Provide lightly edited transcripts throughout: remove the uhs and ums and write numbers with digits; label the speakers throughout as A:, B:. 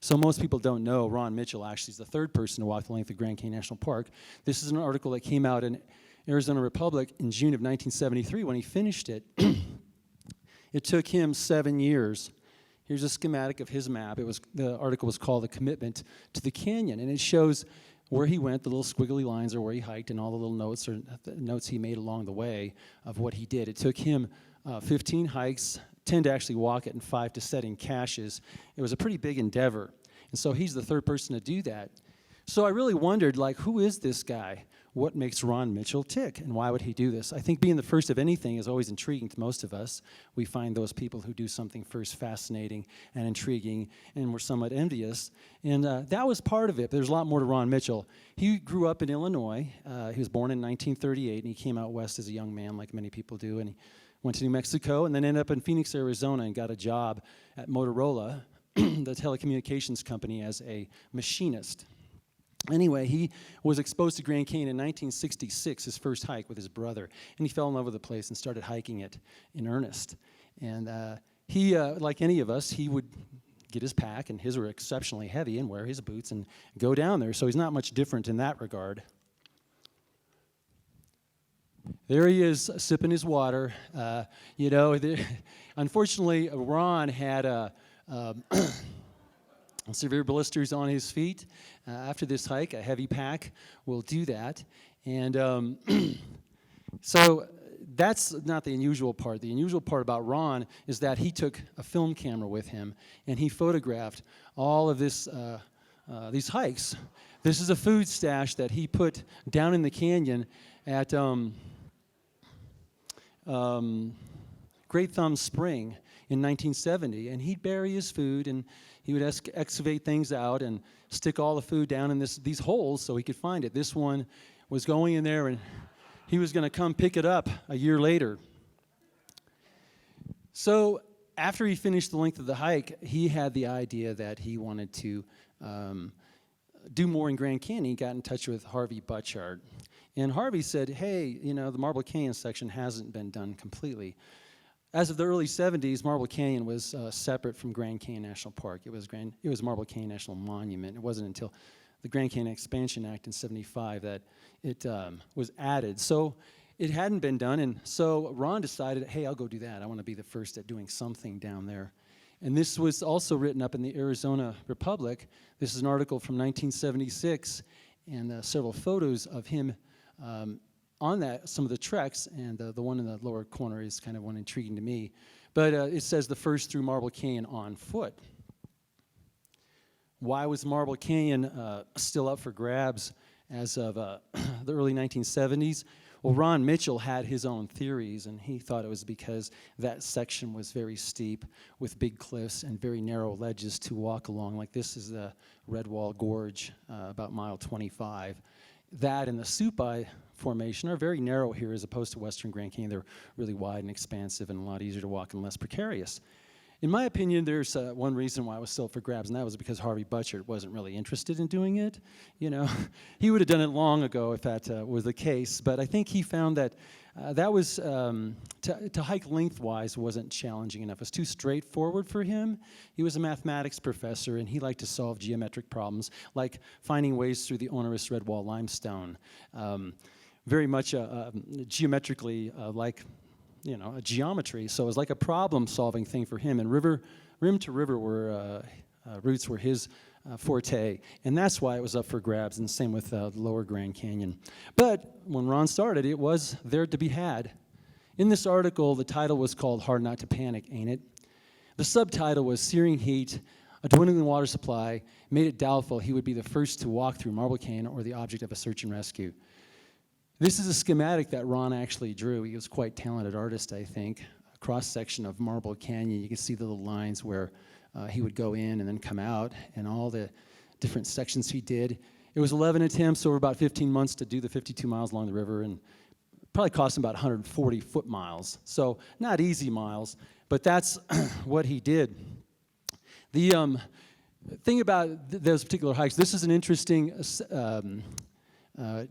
A: So most people don't know Ron Mitchell actually is the third person to walk the length of Grand Canyon National Park. This is an article that came out in Arizona Republic in June of 1973 when he finished it. It took him 7 years. Here's a schematic of his map. The article was called "The Commitment to the Canyon," and it shows where he went. The little squiggly lines are where he hiked, and all the little notes are the notes he made along the way of what he did. It took him 15 hikes, 10 to actually walk it, and 5 to set in caches. It was a pretty big endeavor, and so he's the third person to do that. So I really wondered, like, who is this guy? What makes Ron Mitchell tick, and why would he do this? I think being the first of anything is always intriguing to most of us. We find those people who do something first fascinating and intriguing, and we're somewhat envious. And that was part of it. There's a lot more to Ron Mitchell. He grew up in Illinois. He was born in 1938, and he came out west as a young man, like many people do, and he went to New Mexico, and then ended up in Phoenix, Arizona, and got a job at Motorola, the telecommunications company, as a machinist. Anyway, he was exposed to Grand Canyon in 1966, his first hike with his brother, and he fell in love with the place and started hiking it in earnest. And he, like any of us, he would get his pack, and his were exceptionally heavy, and wear his boots and go down there, so he's not much different in that regard. There he is, sipping his water. Unfortunately, Ron had severe blisters on his feet. After this hike, a heavy pack will do that. And so that's not the unusual part. The unusual part about Ron is that he took a film camera with him, and he photographed all of these hikes. This is a food stash that he put down in the canyon at Great Thumb Spring in 1970, and he'd bury his food, and he would excavate things out and stick all the food down in these holes so he could find it. This one was going in there, and he was going to come pick it up a year later. So after he finished the length of the hike, he had the idea that he wanted to do more in Grand Canyon. He got in touch with Harvey Butchart. And Harvey said, hey, the Marble Canyon section hasn't been done completely. As of the early 70s, Marble Canyon was separate from Grand Canyon National Park. It was Marble Canyon National Monument. It wasn't until the Grand Canyon Expansion Act in 75 that it was added. So it hadn't been done, and so Ron decided, hey, I'll go do that. I want to be the first at doing something down there. And this was also written up in the Arizona Republic. This is an article from 1976, and several photos of him on that, some of the treks, and the one in the lower corner is kind of one intriguing to me. But it says the first through Marble Canyon on foot. Why was Marble Canyon still up for grabs as of the early 1970s? Well, Ron Mitchell had his own theories, and he thought it was because that section was very steep with big cliffs and very narrow ledges to walk along. Like this is the Red Wall Gorge, about mile 25. That and the Supai Formation are very narrow here as opposed to Western Grand Canyon. They're really wide and expansive and a lot easier to walk and less precarious. In my opinion, there's one reason why it was still up for grabs, and that was because Harvey Butchart wasn't really interested in doing it. He would have done it long ago if that was the case, but I think he found that that was, to hike lengthwise wasn't challenging enough. It was too straightforward for him. He was a mathematics professor, and he liked to solve geometric problems, like finding ways through the onerous red wall limestone. Very much geometrically like a geometry, so it was like a problem-solving thing for him. And rim to river routes were his forte, and that's why it was up for grabs. And same with the Lower Grand Canyon. But when Ron started, it was there to be had. In this article, the title was called "Hard Not to Panic, Ain't It?" The subtitle was "Searing Heat, a Dwindling Water Supply Made It Doubtful He Would Be the First to Walk Through Marble Canyon or the Object of a Search and Rescue." This is a schematic that Ron actually drew. He was quite a talented artist, I think. A cross-section of Marble Canyon. You can see the little lines where he would go in and then come out, and all the different sections he did. It was 11 attempts over about 15 months to do the 52 miles along the river, and probably cost him about 140 foot miles. So not easy miles, but that's what he did. The thing about those particular hikes, this is an interesting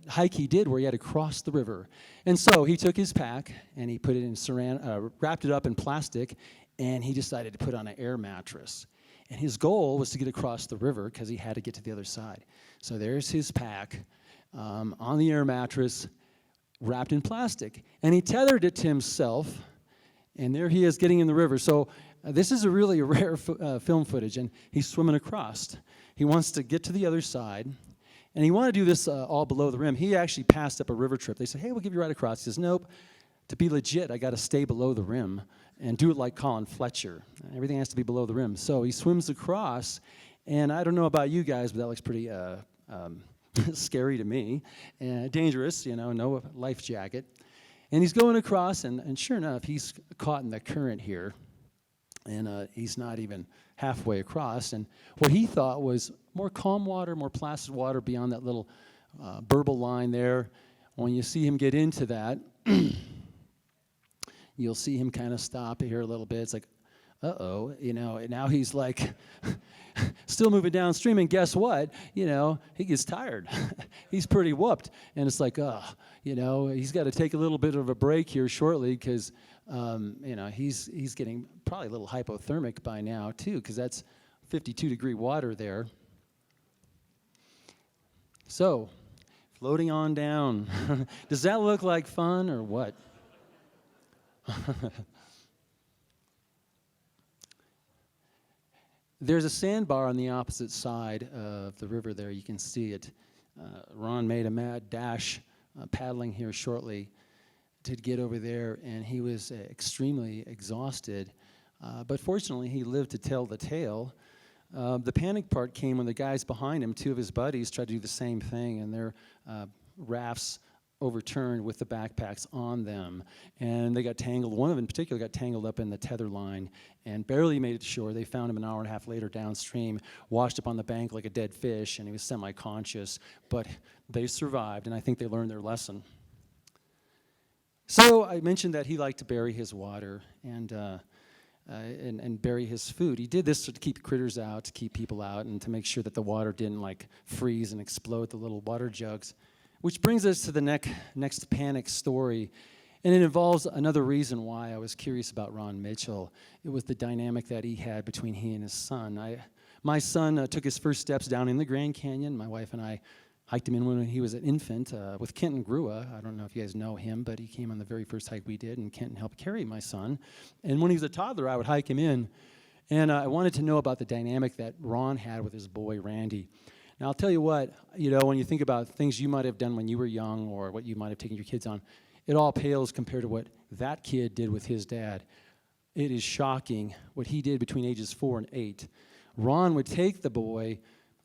A: hike he did where he had to cross the river. And so he took his pack and he put it in wrapped it up in plastic, and he decided to put on an air mattress. And his goal was to get across the river because he had to get to the other side. So there's his pack on the air mattress, wrapped in plastic. And he tethered it to himself, and there he is getting in the river. So this is a really rare film footage, and he's swimming across. He wants to get to the other side, and he wanted to do this all below the rim. He actually passed up a river trip. They said, hey, we'll give you a ride across. He says, nope, to be legit, I got to stay below the rim and do it like Colin Fletcher. Everything has to be below the rim. So he swims across, and I don't know about you guys, but that looks pretty scary to me, and dangerous, no life jacket. And he's going across, and sure enough, he's caught in the current here, and he's not even halfway across. And what he thought was more calm water, more placid water beyond that little burble line there. When you see him get into that, you'll see him kind of stop here a little bit. It's like, uh-oh, and now he's like still moving downstream, and guess what? He gets tired. He's pretty whooped, and it's like, he's got to take a little bit of a break here shortly because, he's getting probably a little hypothermic by now too, because that's 52-degree water there. So, floating on down. Does that look like fun or what? There's a sandbar on the opposite side of the river there. You can see it. Ron made a mad dash paddling here shortly to get over there, and he was extremely exhausted. But fortunately, he lived to tell the tale. The panic part came when the guys behind him, two of his buddies, tried to do the same thing, and their rafts overturned with the backpacks on them, and they got tangled. One of them in particular got tangled up in the tether line and barely made it to shore. They found him an hour and a half later downstream, washed up on the bank like a dead fish, and he was semi-conscious, but they survived, and I think they learned their lesson. So I mentioned that he liked to bury his water and bury his food. He did this to keep critters out, to keep people out, and to make sure that the water didn't freeze and explode the little water jugs. Which brings us to the next panic story, and it involves another reason why I was curious about Ron Mitchell. It was the dynamic that he had between he and his son. My son took his first steps down in the Grand Canyon. My wife and I hiked him in when he was an infant with Kenton Grua. I don't know if you guys know him, but he came on the very first hike we did, and Kenton helped carry my son. And when he was a toddler, I would hike him in, and I wanted to know about the dynamic that Ron had with his boy, Randy. Now, I'll tell you what, when you think about things you might have done when you were young or what you might have taken your kids on, it all pales compared to what that kid did with his dad. It is shocking what he did between ages 4 and 8. Ron would take the boy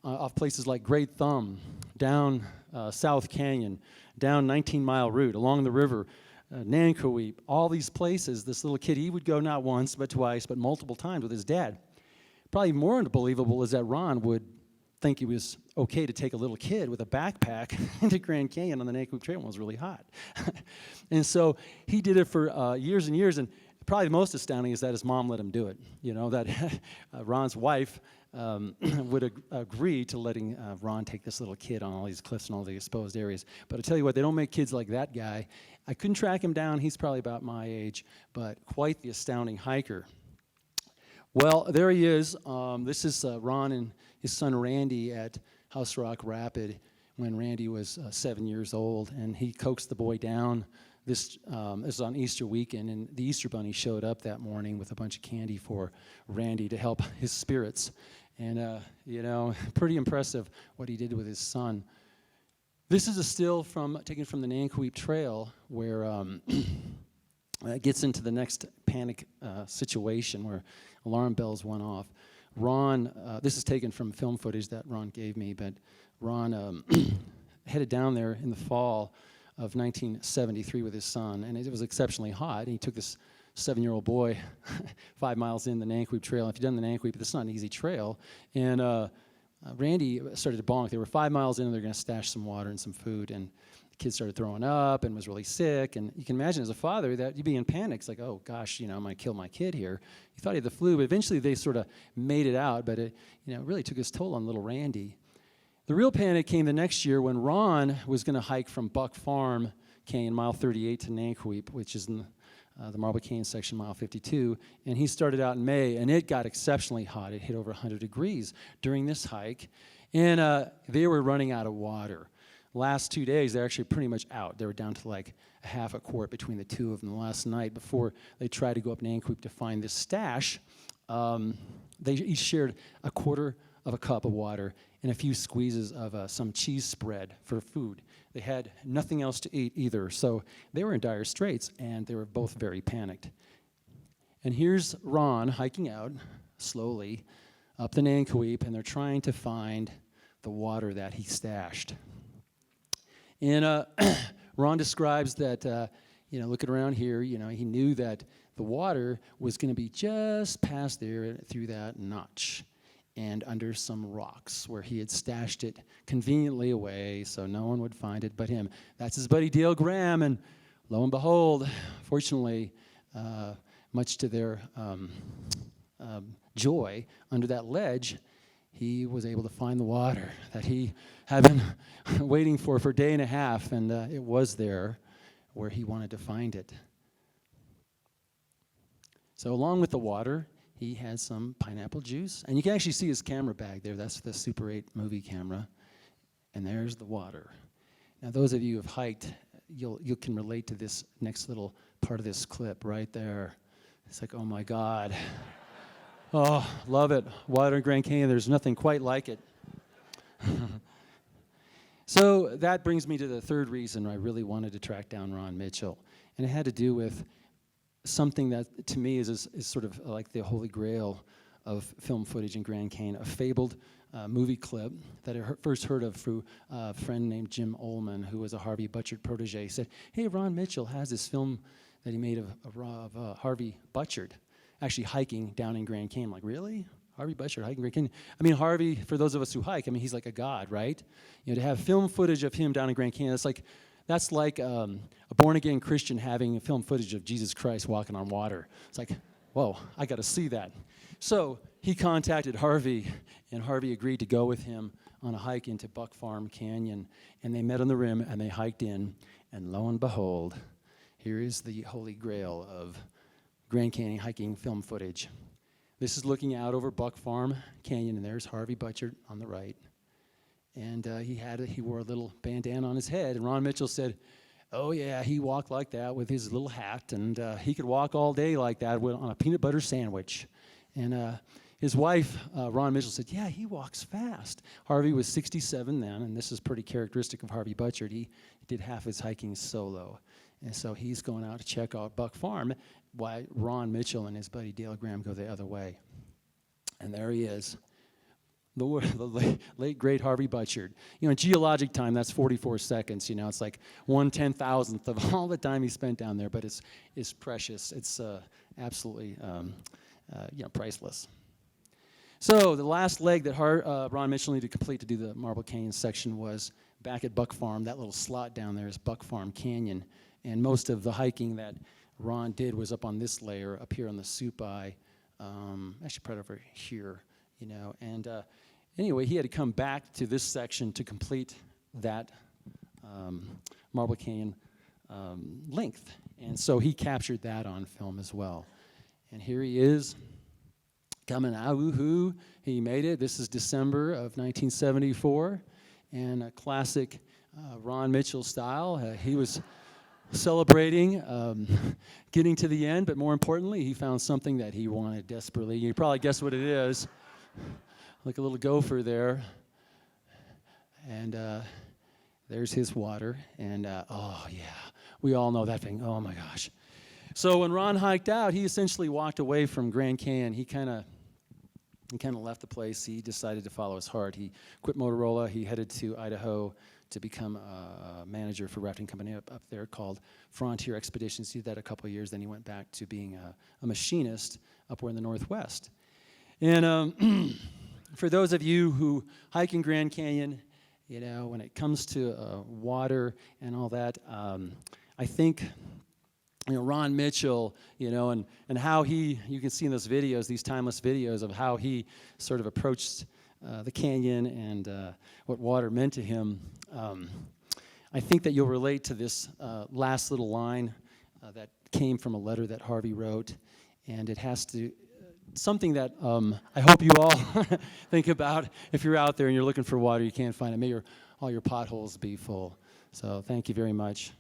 A: off places like Great Thumb, down South Canyon, down 19-mile route, along the river, Nankoweap, all these places. This little kid, he would go not once, but twice, but multiple times with his dad. Probably more unbelievable is that Ron would think it was okay to take a little kid with a backpack into Grand Canyon on the Nankoweap Trail when it was really hot. And so he did it for years and years, and probably the most astounding is that his mom let him do it. That Ron's wife would agree to letting Ron take this little kid on all these cliffs and all the exposed areas. But I tell you what, they don't make kids like that guy. I couldn't track him down. He's probably about my age, but quite the astounding hiker. Well, there he is. This is Ron and his son Randy at House Rock Rapid when Randy was 7 years old, and he coaxed the boy down. This is on Easter weekend, and the Easter Bunny showed up that morning with a bunch of candy for Randy to help his spirits. And, pretty impressive what he did with his son. This is a still taken from the Nankoweap Trail where it gets into the next panic situation where alarm bells went off. Ron, this is taken from film footage that Ron gave me, but Ron headed down there in the fall of 1973 with his son, and it was exceptionally hot, and he took this 7-year-old boy 5 miles in the Nankoweap Trail. If you've done the Nankoweap, this is not an easy trail, and Randy started to bonk. They were 5 miles in, and they're going to stash some water and some food, and the kid started throwing up and was really sick, and you can imagine as a father that you'd be in panic. It's like, oh gosh, I'm going to kill my kid here. He thought he had the flu, but eventually they sort of made it out, but it really took its toll on little Randy. The real panic came the next year when Ron was going to hike from Buck Farm Canyon, mile 38, to Nankoweap, which is in the Marble Canyon section, mile 52, and he started out in May, and it got exceptionally hot. It hit over 100 degrees during this hike, and they were running out of water. Last 2 days, they're actually pretty much out. They were down to like a half a quart between the two of them. Last night, before they tried to go up Nanquip to find this stash, they each shared a quarter of a cup of water and a few squeezes of some cheese spread for food. They had nothing else to eat either, so they were in dire straits, and they were both very panicked. And here's Ron hiking out slowly up the Nanquip, and they're trying to find the water that he stashed. And Ron describes that, looking around here, he knew that the water was going to be just past there through that notch and under some rocks where he had stashed it conveniently away so no one would find it but him. That's his buddy Dale Graham, and lo and behold, fortunately, much to their joy, under that ledge, he was able to find the water that he had been waiting for a day and a half, and it was there where he wanted to find it. So along with the water, he had some pineapple juice, and you can actually see his camera bag there. That's the Super 8 movie camera, and there's the water. Now, those of you who have hiked, you can relate to this next little part of this clip right there. It's like, oh my God. Oh, love it. Water in Grand Canyon, there's nothing quite like it. So that brings me to the third reason I really wanted to track down Ron Mitchell, and it had to do with something that, to me, is sort of like the holy grail of film footage in Grand Canyon, a fabled movie clip that I first heard of through a friend named Jim Ullman, who was a Harvey Butchert protege. He said, hey, Ron Mitchell has this film that he made of Harvey Butchert actually hiking down in Grand Canyon. I'm like, really? Harvey Butchert hiking Grand Canyon? I mean, Harvey, for those of us who hike, I mean, he's like a god, right? To have film footage of him down in Grand Canyon, that's like a born-again Christian having film footage of Jesus Christ walking on water. It's like, whoa, I got to see that. So he contacted Harvey, and Harvey agreed to go with him on a hike into Buck Farm Canyon, and they met on the rim, and they hiked in, and lo and behold, here is the holy grail of Grand Canyon hiking film footage. This is looking out over Buck Farm Canyon, and there's Harvey Butchert on the right. And he wore a little bandana on his head, and Ron Mitchell said, oh yeah, he walked like that with his little hat, and he could walk all day like that on a peanut butter sandwich. And his wife, Ron Mitchell, said, yeah, he walks fast. Harvey was 67 then, and this is pretty characteristic of Harvey Butchert. He did half his hiking solo. And so he's going out to check out Buck Farm, while Ron Mitchell and his buddy Dale Graham go the other way. And there he is. The late, great Harvey Butchert. In geologic time, that's 44 seconds. It's like 1/10,000th of all the time he spent down there, but it's precious. It's absolutely priceless. So the last leg that Ron Mitchell needed to complete to do the Marble Canyon section was back at Buck Farm. That little slot down there is Buck Farm Canyon, and most of the hiking that Ron did was up on this layer, up here on the Supai, actually right over here. And anyway, he had to come back to this section to complete that Marble Canyon length. And so he captured that on film as well. And here he is, coming out, woohoo, he made it. This is December of 1974, and a classic Ron Mitchell style. He was celebrating getting to the end, but more importantly, he found something that he wanted desperately. You probably guess what it is. Like a little gopher there. And there's his water. And oh, yeah, we all know that thing. Oh, my gosh. So when Ron hiked out, he essentially walked away from Grand Canyon. He kind of left the place. He decided to follow his heart. He quit Motorola. He headed to Idaho to become a manager for a rafting company up there called Frontier Expeditions. He did that a couple of years. Then he went back to being a machinist up where in the Northwest. And for those of you who hike in Grand Canyon, when it comes to water and all that, I think, Ron Mitchell, and how you can see in those videos, these timeless videos of how he sort of approached the canyon and what water meant to him. I think that you'll relate to this last little line that came from a letter that Harvey wrote, and it has to something that I hope you all think about. If you're out there and you're looking for water, you can't find it. May all your potholes be full. So thank you very much.